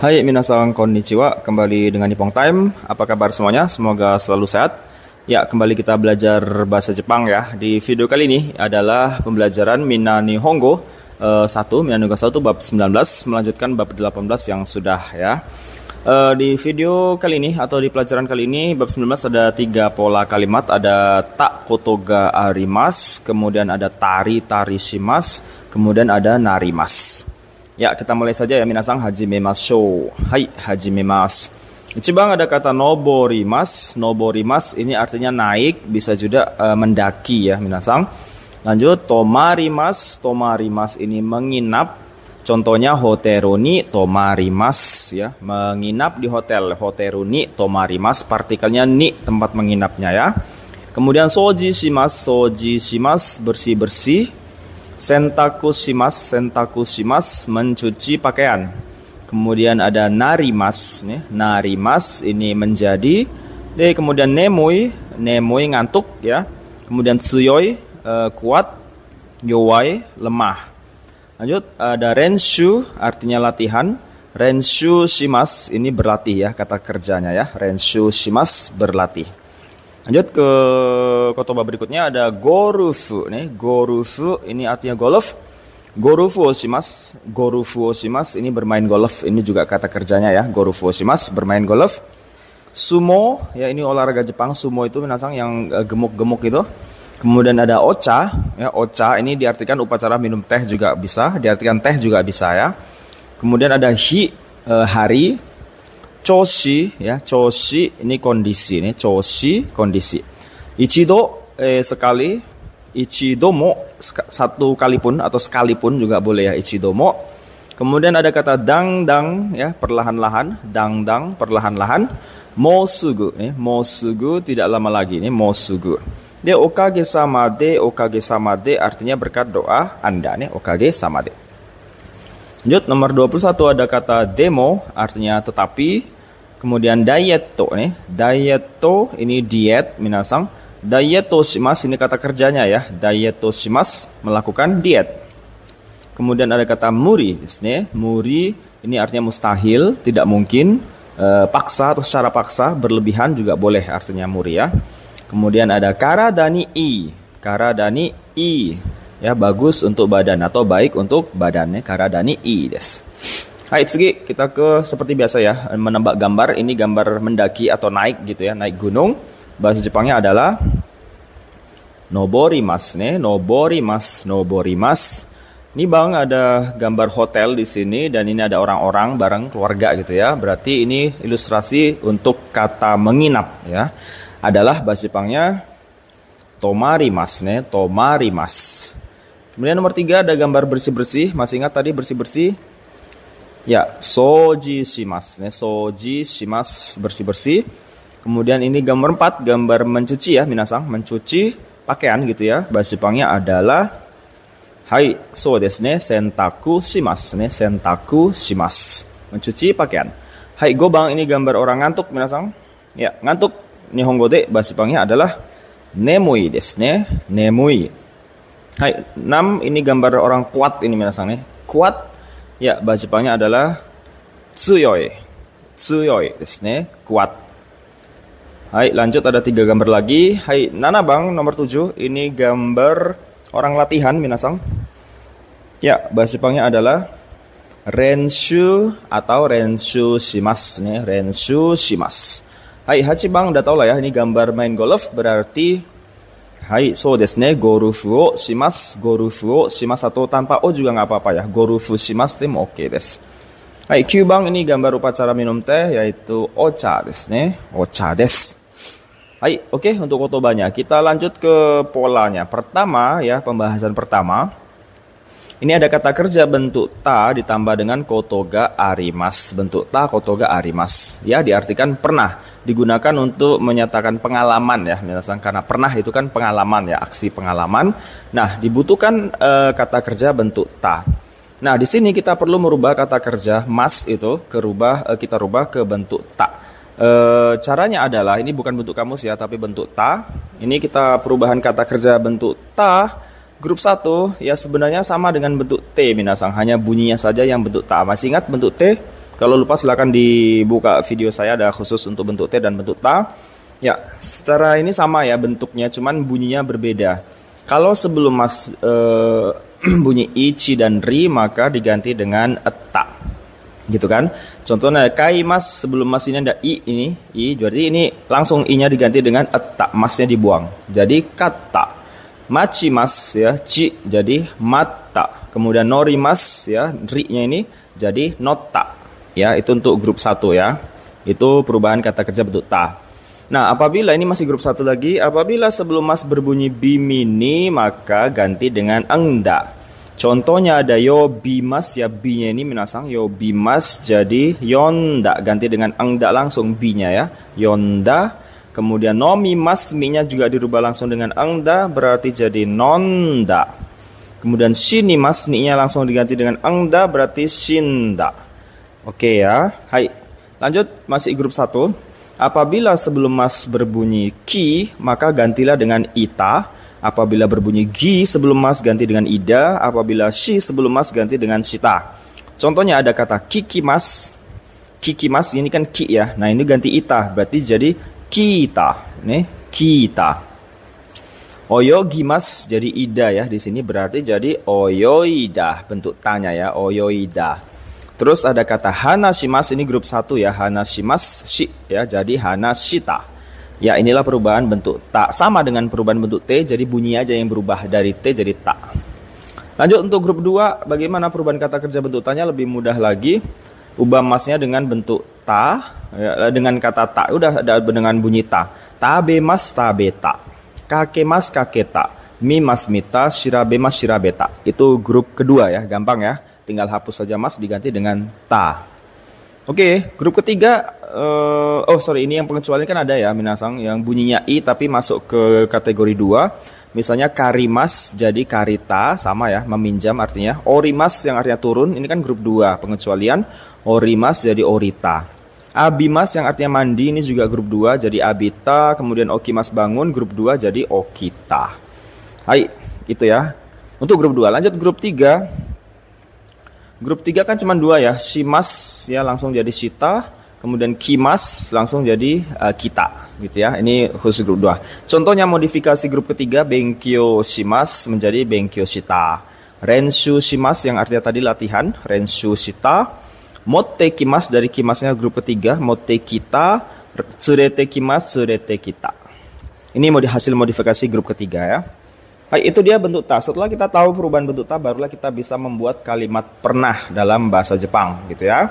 Hai minasan konnichiwa, kembali dengan Nippon Time. Apa kabar semuanya? Semoga selalu sehat. Ya, kembali kita belajar bahasa Jepang ya. Di video kali ini adalah pembelajaran Minna Nihongo 1, Minna Nihongo 1 bab 19, melanjutkan bab 18 yang sudah ya. Di video kali ini atau di pelajaran kali ini bab 19 ada 3 pola kalimat. Ada tak kotoga arimas, kemudian ada tari tarishimas, kemudian ada narimas. Ya, kita mulai saja ya minasang. Hajimemashou. Hai, hajimemas. Ichiban ada kata noborimas. Noborimas ini artinya naik, bisa juga mendaki ya minasang. Lanjut, tomarimas. Tomarimas ini menginap. Contohnya hoteru ni tomarimas ya, menginap di hotel. Hoteru ni tomarimas, partikelnya ni, tempat menginapnya ya. Kemudian soji shimas. Soji shimas, bersih-bersih. Sentaku shimas, mencuci pakaian. Kemudian ada narimas, narimas ini menjadi. Kemudian nemui ngantuk ya. Kemudian tsuyoi, kuat. Yowai, lemah. Lanjut, ada renshu, artinya latihan. Renshu shimas, ini berlatih ya, kata kerjanya ya. Renshu shimas, berlatih. Lanjut ke kotoba berikutnya, ada gorufu nih. Gorufu ini artinya golf. Gorufu shimas. Gorufu shimas ini bermain golf. Ini juga kata kerjanya ya. Gorufu shimas, bermain golf. Sumo ya, ini olahraga Jepang. Sumo itu minasang yang gemuk-gemuk itu. Kemudian ada ocha ya. Ocha ini diartikan upacara minum teh juga bisa, diartikan teh juga bisa ya. Kemudian ada hari. Choshi ya, choshi ini kondisi nih, choshi kondisi. Ichido sekali, ichidomo satu kali pun atau sekalipun juga boleh ya, ichidomo. Kemudian ada kata dang ya, perlahan-lahan, dang perlahan-lahan. Mosugu nih, mosugu tidak lama lagi nih, mosugu. Dia okage samade artinya berkat doa Anda nih, okage samade. Lanjut, nomor 21 ada kata demo, artinya tetapi. Kemudian daieto nih. Daieto ini diet minasang. Daieto shimas ini kata kerjanya ya. Daieto shimas, melakukan diet. Kemudian ada kata muri nih. Muri ini artinya mustahil, tidak mungkin. Paksa atau secara paksa, berlebihan juga boleh artinya muri ya. Kemudian ada karadani i. Karadani i ya, bagus untuk badan atau baik untuk badannya. Karadani i desu. Hai, tsugi, kita ke seperti biasa ya, menambah gambar. Ini gambar mendaki atau naik gitu ya, naik gunung. Bahasa Jepangnya adalah noborimas nih, noborimas. Ini Bang ada gambar hotel di sini dan ini ada orang-orang bareng keluarga gitu ya. Berarti ini ilustrasi untuk kata menginap ya. Adalah bahasa Jepangnya tomarimas nih, tomarimas. Kemudian nomor 3 ada gambar bersih-bersih. Masih ingat tadi bersih-bersih? Ya, soji shimas, soji shimas, bersih-bersih. Kemudian ini gambar 4, gambar mencuci ya, minasang, mencuci pakaian gitu ya. Bahasa Jepangnya adalah hai, so desu ne, sentaku shimas, sentaku shimas, mencuci pakaian. Hai, gobang ini gambar orang ngantuk, minasang. Ya, ngantuk. Nihongo de bahasa Jepangnya adalah nemui desu ne, nemui. Hai, 6 ini gambar orang kuat ini minasang nih. Kuat. Ya, bahasa Jepangnya adalah tsuyoi. Tsuyoi desu ne, kuat. Hai, lanjut ada 3 gambar lagi. Hai, nana Bang, nomor 7. Ini gambar orang latihan minasang. Ya, bahasa Jepangnya adalah renshu atau renshu shimas nih, renshu shimas. Hai, hachi Bang, udah tau lah ya, ini gambar main golf berarti hai, so desu ne, gorufu o shimas. Gorufu o shimas atau tanpa o juga nggak apa-apa ya. Gorufu shimas tim oke desu. Hai, Q Bang, ini gambar upacara minum teh yaitu ocha desu ne. Ocha desu. Hai, oke, untuk kotobanya kita lanjut ke polanya. Pertama ya, pembahasan pertama. Ini ada kata kerja bentuk ta ditambah dengan kotoga arimas. Bentuk ta kotoga arimas. Ya, diartikan pernah. Digunakan untuk menyatakan pengalaman ya, misalkan karena pernah itu kan pengalaman ya, aksi pengalaman. Nah, dibutuhkan kata kerja bentuk ta. Nah, di sini kita perlu merubah kata kerja mas itu kita rubah ke bentuk ta. Caranya adalah ini bukan bentuk kamus ya, tapi bentuk ta. Ini kita perubahan kata kerja bentuk ta. Grup 1 ya sebenarnya sama dengan bentuk T minasang, hanya bunyinya saja yang bentuk ta. Masih ingat bentuk T? Kalau lupa silahkan dibuka video saya, ada khusus untuk bentuk T dan bentuk ta. Ya, secara ini sama ya bentuknya, cuman bunyinya berbeda. Kalau sebelum mas bunyi I, Ci, dan Ri, maka diganti dengan eta. Gitu kan? Contohnya kai mas, sebelum mas ini ada I ini, I, jadi ini langsung I-nya diganti dengan eta, masnya dibuang. Jadi kata. Maci mas ya, Ci jadi mata. Kemudian nori mas ya, Ri-nya ini jadi nota. Ya, itu untuk grup 1 ya. Itu perubahan kata kerja bentuk ta. Nah, apabila ini masih grup 1 lagi, apabila sebelum mas berbunyi bimini, maka ganti dengan engda. Contohnya ada yo bimas ya, bi-nya ini minasang yo bimas jadi yonda, ganti dengan engda langsung bi-nya ya, yonda. Kemudian nomi mas, mi-nya juga dirubah langsung dengan engda, berarti jadi nonda. Kemudian shini mas, ni-nya langsung diganti dengan engda, berarti shinda. Oke ya. Hai. Lanjut, masih grup 1. Apabila sebelum mas berbunyi ki, maka gantilah dengan ita. Apabila berbunyi gi sebelum mas ganti dengan ida. Apabila shi sebelum mas ganti dengan shita. Contohnya ada kata kikimas. Kikimas ini kan ki ya. Nah, ini ganti ita, berarti jadi kita. Nih, kita. Oyogimas jadi ida ya. Di sini berarti jadi oyoida, bentuk tanya ya, oyoida. Terus ada kata hanashimas, ini grup 1 ya, hanashimas shi ya, jadi hanashita. Ya, inilah perubahan bentuk ta, sama dengan perubahan bentuk T, jadi bunyi aja yang berubah dari T jadi ta. Lanjut untuk grup 2, bagaimana perubahan kata kerja bentuk tanya lebih mudah lagi. Ubah masnya dengan bentuk ta, ya, dengan kata ta, udah ada dengan bunyi ta. Tabe mas tabeta, kake mas kaketa, mi mas mita, shirabe mas shirabeta. Itu grup kedua ya, gampang ya. Tinggal hapus saja mas diganti dengan ta. Oke, grup ketiga, ini yang pengecualian kan ada ya, minasang, yang bunyinya i tapi masuk ke kategori 2. Misalnya karimas jadi karita, sama ya, meminjam artinya. Orimas yang artinya turun, ini kan grup 2 pengecualian. Orimas jadi orita. Abimas yang artinya mandi, ini juga grup 2 jadi abita. Kemudian okimas bangun, grup 2 jadi okita. Hai, itu ya. Untuk grup 2, lanjut grup 3. Grup 3 kan cuma 2 ya. Shimas ya langsung jadi shita. Kemudian kimas langsung jadi kita gitu ya. Ini khusus grup 2. Contohnya modifikasi grup ketiga, benkyo shimas menjadi benkyo shita. Renshu shimas yang artinya tadi latihan, renshu shita. Motte kimas dari kimasnya grup ketiga, motte kita. Tsurete kimas, tsurete kita. Ini hasil modifikasi grup ketiga ya. Baik, itu dia bentuk ta. Setelah kita tahu perubahan bentuk ta, barulah kita bisa membuat kalimat pernah dalam bahasa Jepang gitu ya.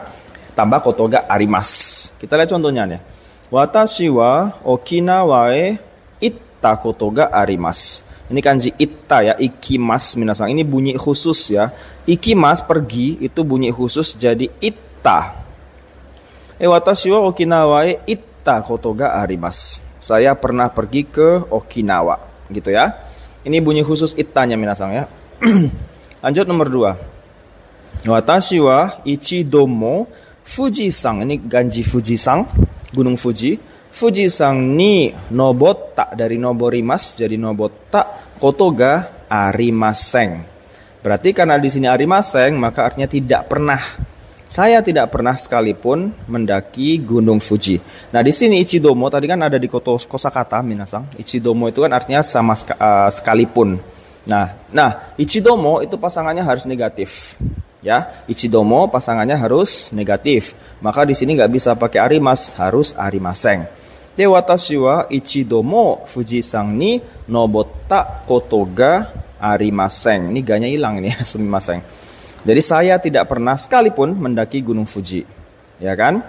Tambah kotoga arimas. Kita lihat contohnya nih. Watashi wa Okinawa e itta kotoga arimas. Ini kanji itta ya, ikimas minasang. Ini bunyi khusus ya. Ikimas pergi itu bunyi khusus jadi itta. Watashi wa Okinawa e itta kotoga arimas. Saya pernah pergi ke Okinawa gitu ya. Ini bunyi khusus ittanya minasang ya. Lanjut nomor 2. Watashi wa ichidomo Fujisan, ini kanji Fujisan, Gunung Fuji. Fujisan ni nobotta, dari noborimas jadi nobotta, kotoga arimaseng. Berarti karena di sini arimaseng, maka artinya tidak pernah. Saya tidak pernah sekalipun mendaki Gunung Fuji. Nah, di sini ichidomo tadi kan ada di kosakata minasang. Ichidomo itu kan artinya sama sekalipun. Nah, ichidomo itu pasangannya harus negatif. Ya, ichidomo pasangannya harus negatif. Maka di sini nggak bisa pakai arimas, harus arimaseng. De watashi wa ichidomo Fujisan ni nobotta kotoga arimaseng. Ini ganya hilang ini, sumimaseng. Jadi saya tidak pernah sekalipun mendaki Gunung Fuji. Ya kan?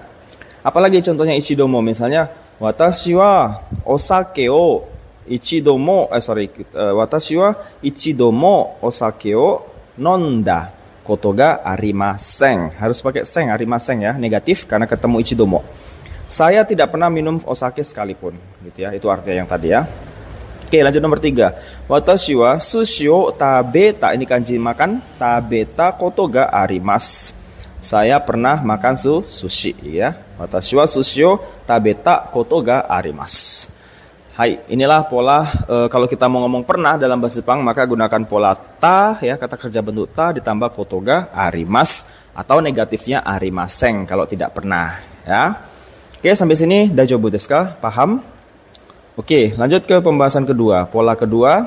Apalagi contohnya ichidomo, misalnya watashi wa osake o ichidomo watashi wa ichidomo osake o nonda kotoga arimaseng. Harus pakai seng, arimaseng ya, negatif karena ketemu ichidomo. Saya tidak pernah minum osake sekalipun, gitu ya. Itu artinya yang tadi ya. Oke, lanjut nomor 3. Watashi wa sushi o tabeta, ini kanji makan, tabeta kotoga arimas. Saya pernah makan sushi ya. Watashi wa sushi o tabeta kotoga arimas. Hai, inilah pola kalau kita mau ngomong pernah dalam bahasa Jepang, maka gunakan pola ta ya, kata kerja bentuk ta ditambah kotoga arimas atau negatifnya arimaseng kalau tidak pernah, ya. Oke, sampai sini dajobu desu ka? Paham? Oke, lanjut ke pembahasan kedua, pola kedua.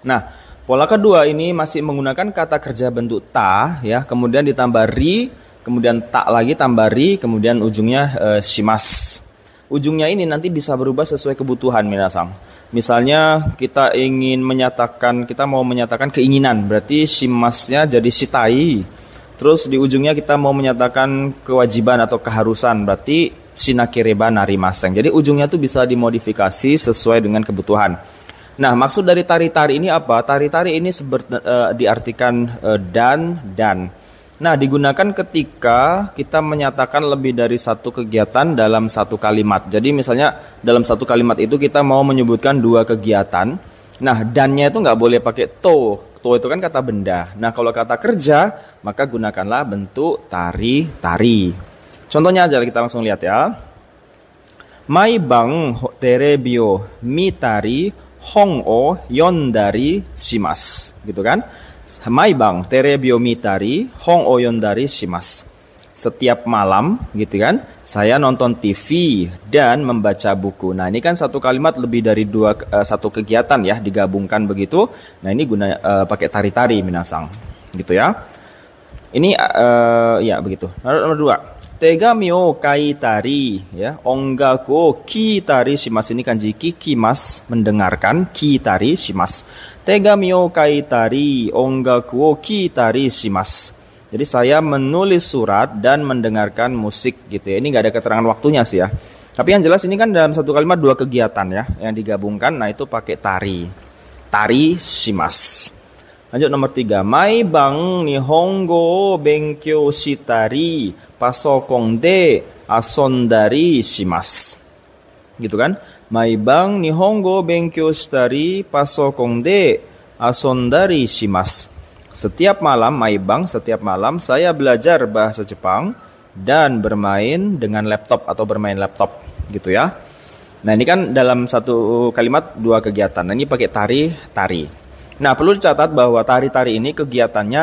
Nah, pola kedua ini masih menggunakan kata kerja bentuk ta, ya, kemudian ditambah ri, kemudian tak lagi tambah ri, kemudian ujungnya shimas. Ujungnya ini nanti bisa berubah sesuai kebutuhan minasang. Misalnya kita mau menyatakan keinginan, berarti shimasnya jadi shitai. Terus di ujungnya kita mau menyatakan kewajiban atau keharusan, berarti shinakereba narimasen. Jadi ujungnya tuh bisa dimodifikasi sesuai dengan kebutuhan. Nah, maksud dari tari-tari ini apa? Tari-tari ini diartikan dan. Nah, digunakan ketika kita menyatakan lebih dari satu kegiatan dalam satu kalimat. Jadi misalnya dalam satu kalimat itu kita mau menyebutkan dua kegiatan. Nah, dannya itu nggak boleh pakai to. To itu kan kata benda. Nah, kalau kata kerja, maka gunakanlah bentuk tari-tari. Contohnya aja kita langsung lihat ya. Mai bang terebio mitari hong o yondari shimasu. Gitu kan? Maibang terebio mitari hong o yondari shimasu. Setiap malam gitu kan, saya nonton TV dan membaca buku. Nah, ini kan satu kalimat lebih dari satu kegiatan ya, digabungkan begitu. Nah, ini pakai tari-tari minasang. Gitu ya. Ini ya begitu. Nomor 2. Tegami o kaitari ya, ongaku o kitari shimasu. Ini kanji kikimas, mendengarkan, kitari shimasu. Tegami o kaitari ongaku o kitari shimasu. Jadi saya menulis surat dan mendengarkan musik gitu ya. Ini nggak ada keterangan waktunya sih ya. Tapi yang jelas ini kan dalam satu kalimat dua kegiatan ya yang digabungkan. Nah, itu pakai tari. Tari shimasu. Lanjut nomor 3. Mai bang nihongo benkyou shitari pasokon de asondari shimasu. Gitu kan? Mai bang nihongo benkyou shitari pasokon de asondari shimasu. Setiap malam, maibang, setiap malam saya belajar bahasa Jepang dan bermain dengan laptop atau bermain laptop gitu ya. Nah, ini kan dalam satu kalimat dua kegiatan. Nah, ini pakai tari. Nah, perlu dicatat bahwa tari-tari ini kegiatannya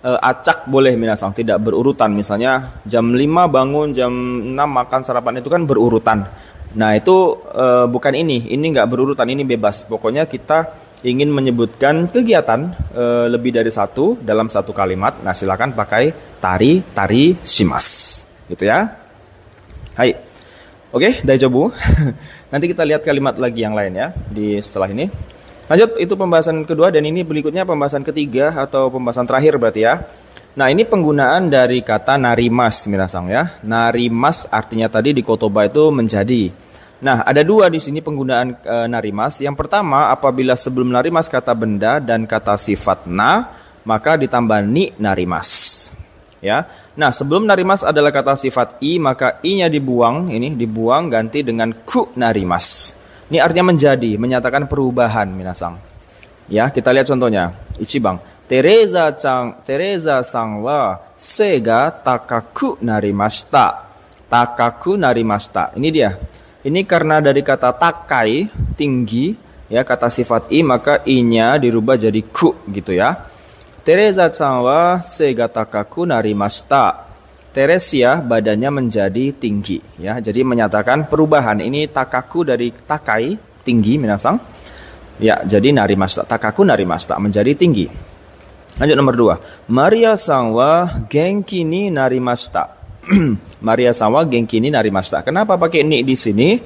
acak boleh minasang, tidak berurutan. Misalnya jam 5 bangun, jam 6 makan sarapan, itu kan berurutan. Nah, itu bukan ini nggak berurutan, ini bebas. Pokoknya kita ingin menyebutkan kegiatan lebih dari satu dalam satu kalimat. Nah, silakan pakai tari shimasu gitu ya. Hai. Oke, daijoubu. Nanti kita lihat kalimat lagi yang lain ya di setelah ini. Lanjut, itu pembahasan kedua dan ini berikutnya pembahasan ketiga atau pembahasan terakhir berarti ya. Nah, ini penggunaan dari kata narimas minasang ya. Narimas artinya tadi di kotoba itu menjadi. Nah, ada dua di sini penggunaan narimas. Yang pertama, apabila sebelum narimas kata benda dan kata sifat na, maka ditambah ni narimas. Ya. Nah, sebelum narimas adalah kata sifat i, maka i-nya dibuang, ganti dengan ku narimas. Ini artinya menjadi, menyatakan perubahan minasang. Ya, kita lihat contohnya. Ichibang, Teresa san wa se ga takaku narimashita. Takaku narimashita. Ini dia. Ini karena dari kata takai, tinggi, ya kata sifat i, maka i-nya dirubah jadi ku gitu ya. Teresa-san wa seiga takaku narimashita. Teresia badannya menjadi tinggi, ya. Jadi menyatakan perubahan. Ini takaku dari takai, tinggi minasang. Ya, jadi narimashita. Takaku narimashita, menjadi tinggi. Lanjut nomor 2. Maria-san wa genki ni narimashita. Maria sama genki ni narimashita. Kenapa pakai ni di sini?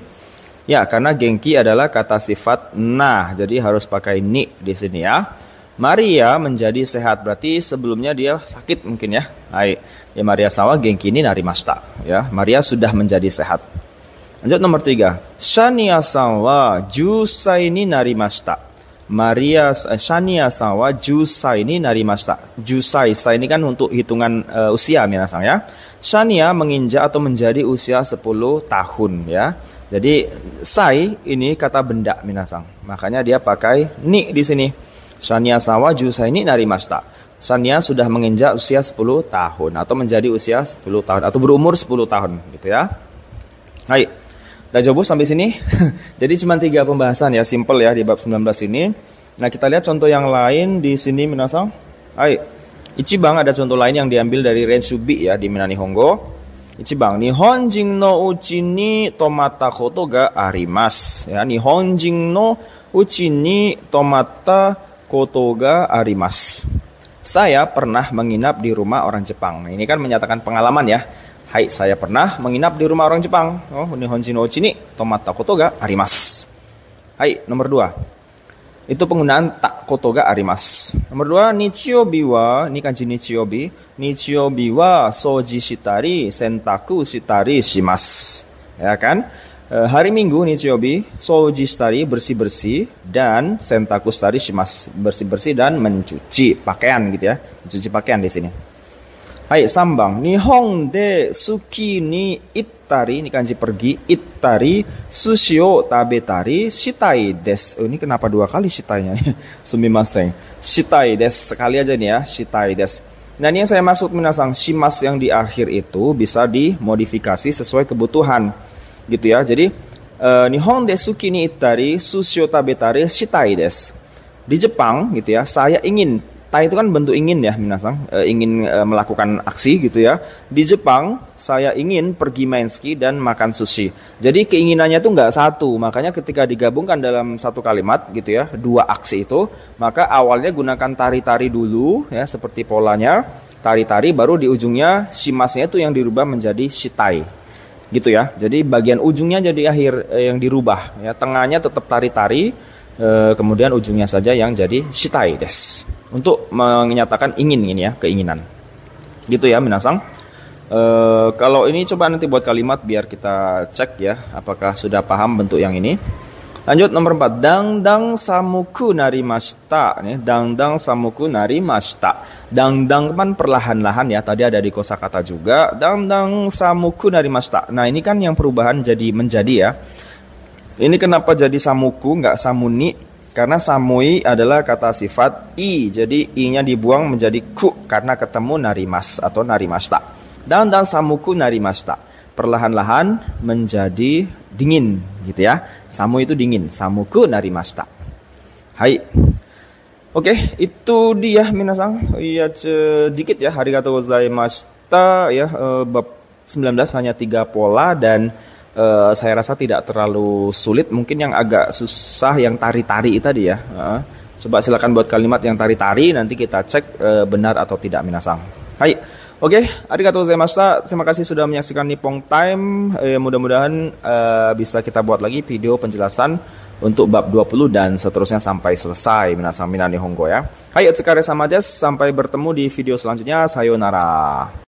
Ya, karena genki adalah kata sifat na, jadi harus pakai ni di sini ya. Maria menjadi sehat, berarti sebelumnya dia sakit mungkin ya. Hai, ya Maria sama genki ni narimashita. Ya, Maria sudah menjadi sehat. Lanjut nomor 3. Shania-san wa jusai ni narimashita. Shania-san wa jusai ni narimashita. Jusai, sai ini kan untuk hitungan usia minasang ya. Shania menginjak atau menjadi usia 10 tahun ya. Jadi sai ini kata benda minasang. Makanya dia pakai ni di sini. Shania-san wa jusai ni narimashita. Shania sudah menginjak usia 10 tahun atau menjadi usia 10 tahun atau berumur 10 tahun gitu ya. Hai. Daijoubu sampai sini. Jadi cuma 3 pembahasan ya, simple ya di bab 19 ini. Nah, kita lihat contoh yang lain di sini minasang. Hai. Ichiban ada contoh lain yang diambil dari Rensubi ya di Minna Nihongo. Ichiban, Nihonjin no uchi ni tomatta koto ga arimasu. Ya, Nihonjin no uchi ni tomatta koto ga arimasu. Saya pernah menginap di rumah orang Jepang. Nah, ini kan menyatakan pengalaman ya. Hai, saya pernah menginap di rumah orang Jepang. Oh, Nihonjin no uchi ni tomatta koto ga arimasu. Hai, nomor 2. Itu penggunaan tak koto ga arimasu. Nomor 2, nichiyobi wa, ini kanji nichiyobi. Nichiyobi wa soji shitari, sentaku shitari shimasu. Ya kan? Hari Minggu nichiyobi, soji shitari bersih-bersih dan sentaku shitari shimasu, bersih-bersih dan mencuci pakaian gitu ya. Mencuci pakaian di sini. Hai, sambang. Nihon de suki ni ittari, ini kanji pergi, ittari, sushi o tabetari, shitai desu. Ini kenapa 2 kali shitainya? Sumimasen. Shitai desu, sekali aja nih ya, shitai desu. Nah, ini yang saya maksud minasang, shimas yang di akhir itu bisa dimodifikasi sesuai kebutuhan. Gitu ya. Jadi, Nihon de suki ni ittari, sushi o tabetari, shitai desu. Di Jepang gitu ya, saya ingin, tai itu kan bentuk ingin ya minasang, ingin melakukan aksi gitu ya. Di Jepang saya ingin pergi main ski dan makan sushi. Jadi keinginannya itu nggak satu, makanya ketika digabungkan dalam satu kalimat gitu ya, 2 aksi itu, maka awalnya gunakan tari-tari dulu ya seperti polanya, tari-tari baru di ujungnya shimasnya itu yang dirubah menjadi shitai. Gitu ya. Jadi bagian ujungnya jadi akhir yang dirubah ya, tengahnya tetap tari-tari, kemudian ujungnya saja yang jadi shitai desu. Untuk menyatakan ingin ini ya, keinginan. Gitu ya minasang. Kalau ini coba nanti buat kalimat biar kita cek ya apakah sudah paham bentuk yang ini. Lanjut nomor 4. Dangdang samuku narimashita. Dangdang samuku narimashita. Dangdang kan perlahan-lahan ya. Tadi ada di kosakata juga. Dangdang samuku narimashita. Nah, ini kan yang perubahan jadi menjadi ya. Ini kenapa jadi samuku nggak samuni? Karena samui adalah kata sifat i, jadi i-nya dibuang menjadi ku karena ketemu narimas atau narimashita. Dan samuku narimashita, perlahan-lahan menjadi dingin gitu ya. Samu itu dingin, samuku narimashita. Hai. Oke, itu dia minasang. Iya sedikit ya, arigatou gozaimashita ya, bab 19 hanya 3 pola dan saya rasa tidak terlalu sulit. Mungkin yang agak susah yang tari-tari tadi ya. Coba silakan buat kalimat yang tari-tari, nanti kita cek benar atau tidak minasang. Hai. Oke, arigatou gozaimashita. Terima kasih sudah menyaksikan Nippon Time. Mudah-mudahan bisa kita buat lagi video penjelasan untuk bab 20 dan seterusnya sampai selesai minasang Minna Nihongo ya. Hai, otsukare sama desu. Sampai bertemu di video selanjutnya. Sayonara.